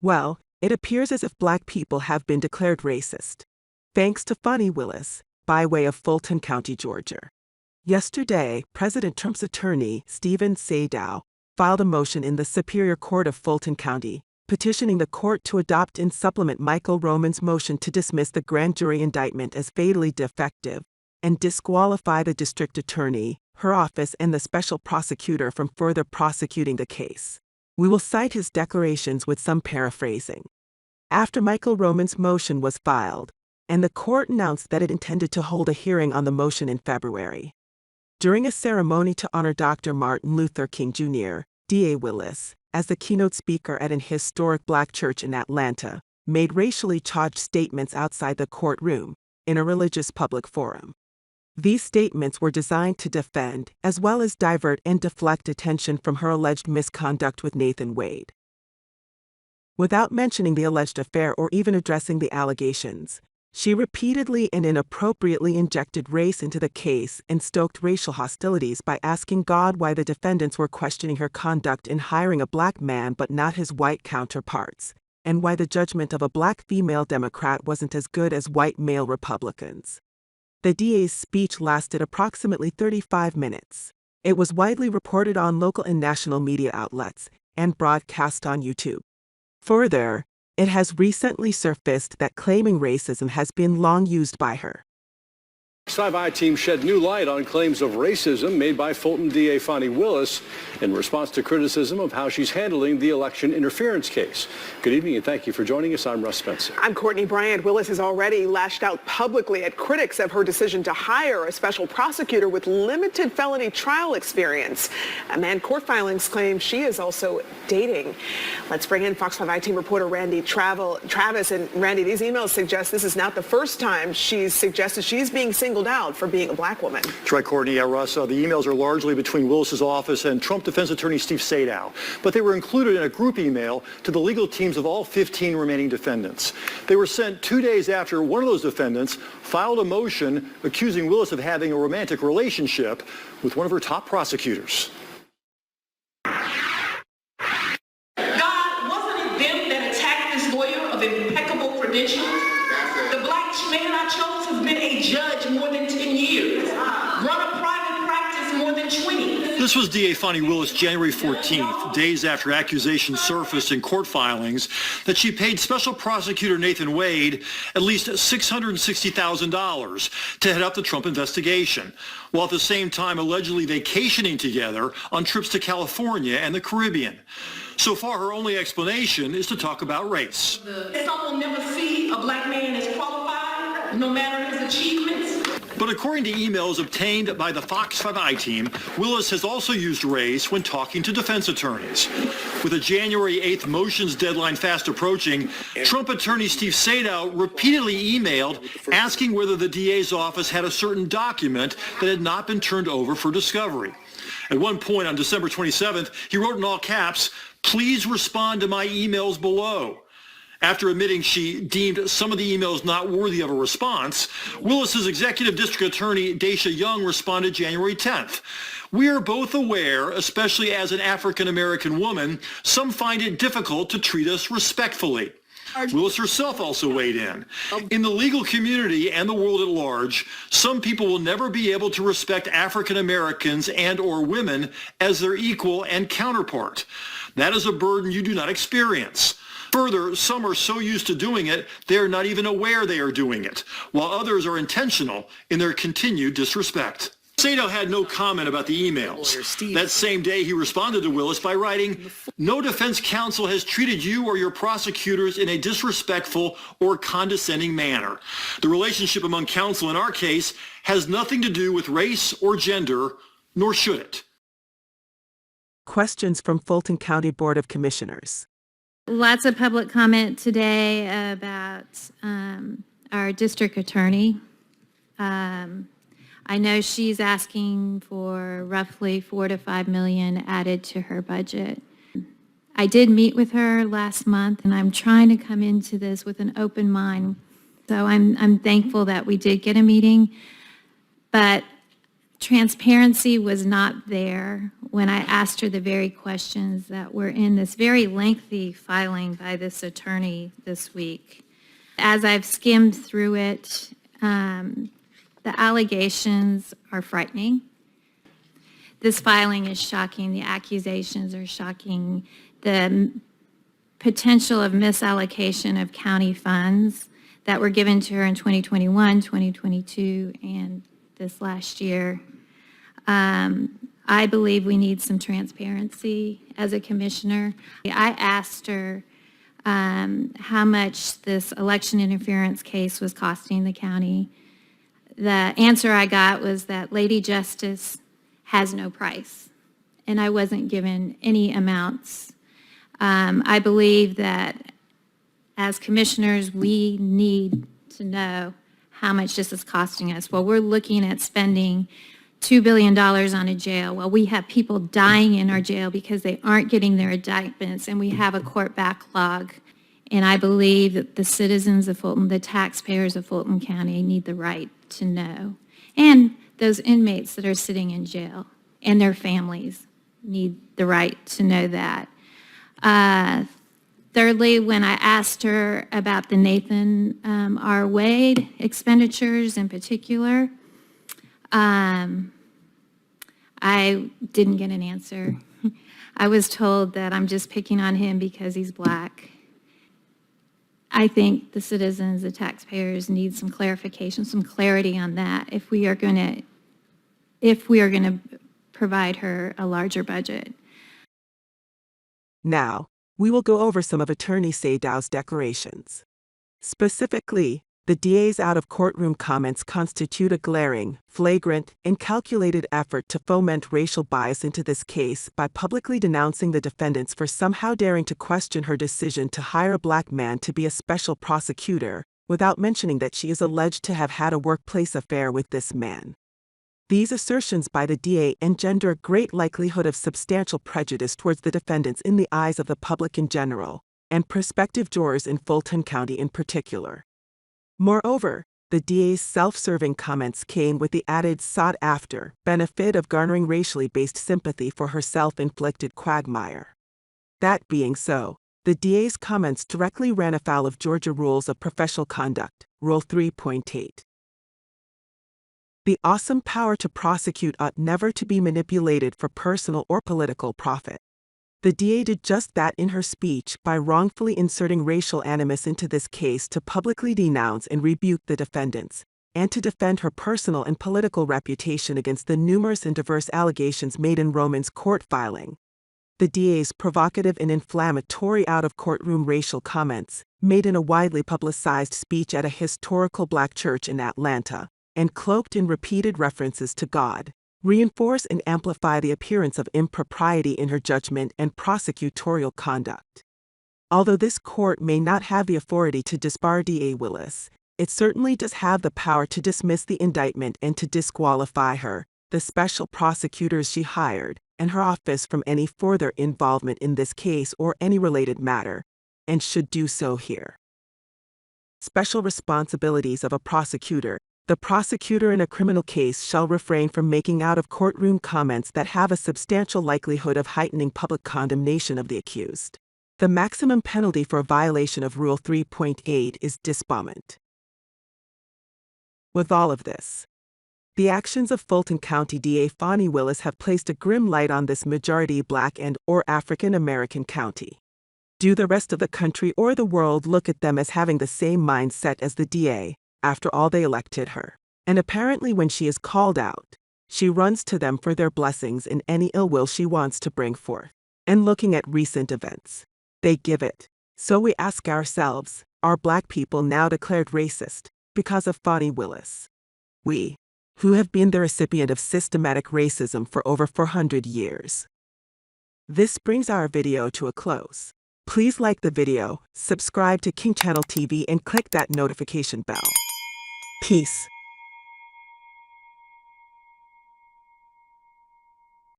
Well, it appears as if Black people have been declared racist. Thanks to Fani Willis, by way of Fulton County, Georgia. Yesterday, President Trump's attorney, Sadow, filed a motion in the Superior Court of Fulton County, petitioning the court to adopt and supplement Michael Roman's motion to dismiss the grand jury indictment as fatally defective and disqualify the district attorney, her office, and the special prosecutor from further prosecuting the case. We will cite his declarations with some paraphrasing. After Michael Roman's motion was filed, and the court announced that it intended to hold a hearing on the motion in February. During a ceremony to honor Dr. Martin Luther King Jr., D.A. Willis, as the keynote speaker at an historic Black church in Atlanta, made racially charged statements outside the courtroom, in a religious public forum. These statements were designed to defend, as well as divert and deflect attention from her alleged misconduct with Nathan Wade. Without mentioning the alleged affair or even addressing the allegations, she repeatedly and inappropriately injected race into the case and stoked racial hostilities by asking God why the defendants were questioning her conduct in hiring a Black man but not his white counterparts, and why the judgment of a Black female Democrat wasn't as good as white male Republicans. The DA's speech lasted approximately 35 minutes. It was widely reported on local and national media outlets and broadcast on YouTube. Further, it has recently surfaced that claiming racism has been long used by her. Fox 5 team shed new light on claims of racism made by Fulton DA Fani Willis in response to criticism of how she's handling the election interference case. Good evening and thank you for joining us. I'm Russ Spencer. I'm Courtney Bryant. Willis has already lashed out publicly at critics of her decision to hire a special prosecutor with limited felony trial experience. A man court filings claim she is also dating. Let's bring in Fox 5 team reporter Randy Travis. And Randy, these emails suggest this is not the first time she's suggested she's being singled out for being a Black woman. That's right, Courtney. Yeah, Russ, the emails are largely between Willis's office and Trump defense attorney Steve Sadow, but they were included in a group email to the legal teams of all 15 remaining defendants. They were sent 2 days after one of those defendants filed a motion accusing Willis of having a romantic relationship with one of her top prosecutors. God, wasn't it them that attacked this lawyer of impeccable credentials? The Black man I chose has been a judge more than 10 years, run a private practice more than 20. This was DA Fani Willis January 14th, days after accusations surfaced in court filings that she paid Special Prosecutor Nathan Wade at least $660,000 to head up the Trump investigation, while at the same time allegedly vacationing together on trips to California and the Caribbean. So far, her only explanation is to talk about race. Some will never see a Black man as qualified, no matter his achievements. But according to emails obtained by the Fox 5 team, Willis has also used race when talking to defense attorneys. With a January 8th motions deadline fast approaching, Trump attorney Steve Sadow repeatedly emailed asking whether the DA's office had a certain document that had not been turned over for discovery. At one point on December 27th, he wrote in all caps, "Please respond to my emails below." After admitting she deemed some of the emails not worthy of a response, Willis's executive district attorney, Daisha Young, responded January 10th. "We are both aware, especially as an African-American woman, some find it difficult to treat us respectfully." Willis herself also weighed in. "In the legal community and the world at large, some people will never be able to respect African Americans and or women as their equal and counterpart. That is a burden you do not experience. Further, some are so used to doing it, they are not even aware they are doing it, while others are intentional in their continued disrespect." Sadow had no comment about the emails. That same day, he responded to Willis by writing, "No defense counsel has treated you or your prosecutors in a disrespectful or condescending manner. The relationship among counsel in our case has nothing to do with race or gender, nor should it." Questions from Fulton County Board of Commissioners. Lots of public comment today about our district attorney. I know she's asking for roughly $4 to $5 million added to her budget. I did meet with her last month, and I'm trying to come into this with an open mind. So I'm thankful that we did get a meeting, but transparency was not there when I asked her the very questions that were in this very lengthy filing by this attorney this week. As I've skimmed through it, the allegations are frightening. This filing is shocking. The accusations are shocking. The potential of misallocation of county funds that were given to her in 2021, 2022, and this last year. I believe we need some transparency as a commissioner. I asked her how much this election interference case was costing the county. The answer I got was that Lady Justice has no price, and I wasn't given any amounts. I believe that as commissioners, we need to know how much this is costing us. Well, we're looking at spending $2 billion on a jail. Well, we have people dying in our jail because they aren't getting their indictments, and we have a court backlog. And I believe that the citizens of Fulton, the taxpayers of Fulton County, need the right to know. And those inmates that are sitting in jail and their families need the right to know that. Thirdly, when I asked her about the Nathan R. Wade expenditures in particular, I didn't get an answer. I was told that I'm just picking on him because he's black. I think the citizens, the taxpayers, need some clarification, some clarity on that if we are going to provide her a larger budget. Now, we will go over some of Attorney Sadow's declarations. Specifically, the DA's out-of-courtroom comments constitute a glaring, flagrant, and calculated effort to foment racial bias into this case by publicly denouncing the defendants for somehow daring to question her decision to hire a black man to be a special prosecutor, without mentioning that she is alleged to have had a workplace affair with this man. These assertions by the DA engender a great likelihood of substantial prejudice towards the defendants in the eyes of the public in general, and prospective jurors in Fulton County in particular. Moreover, the DA's self-serving comments came with the added sought-after benefit of garnering racially based sympathy for her self-inflicted quagmire. That being so, the DA's comments directly ran afoul of Georgia Rules of Professional Conduct, Rule 3.8. The awesome power to prosecute ought never to be manipulated for personal or political profit. The DA did just that in her speech by wrongfully inserting racial animus into this case to publicly denounce and rebuke the defendants, and to defend her personal and political reputation against the numerous and diverse allegations made in Roman's court filing. The DA's provocative and inflammatory out-of-courtroom racial comments, made in a widely publicized speech at a historical black church in Atlanta, and cloaked in repeated references to God, reinforce and amplify the appearance of impropriety in her judgment and prosecutorial conduct. Although this court may not have the authority to disbar DA Willis, it certainly does have the power to dismiss the indictment and to disqualify her, the special prosecutors she hired, and her office from any further involvement in this case or any related matter, and should do so here. Special responsibilities of a prosecutor. The prosecutor in a criminal case shall refrain from making out-of-courtroom comments that have a substantial likelihood of heightening public condemnation of the accused. The maximum penalty for a violation of Rule 3.8 is disbarment. With all of this, the actions of Fulton County DA Fani Willis have placed a grim light on this majority black and/or African American county. Do the rest of the country or the world look at them as having the same mindset as the DA? After all, they elected her. And apparently when she is called out, she runs to them for their blessings in any ill will she wants to bring forth. And looking at recent events, they give it. So we ask ourselves, are black people now declared racist because of Fani Willis? We, who have been the recipient of systematic racism for over 400 years. This brings our video to a close. Please like the video, subscribe to King Channel TV and click that notification bell. Peace.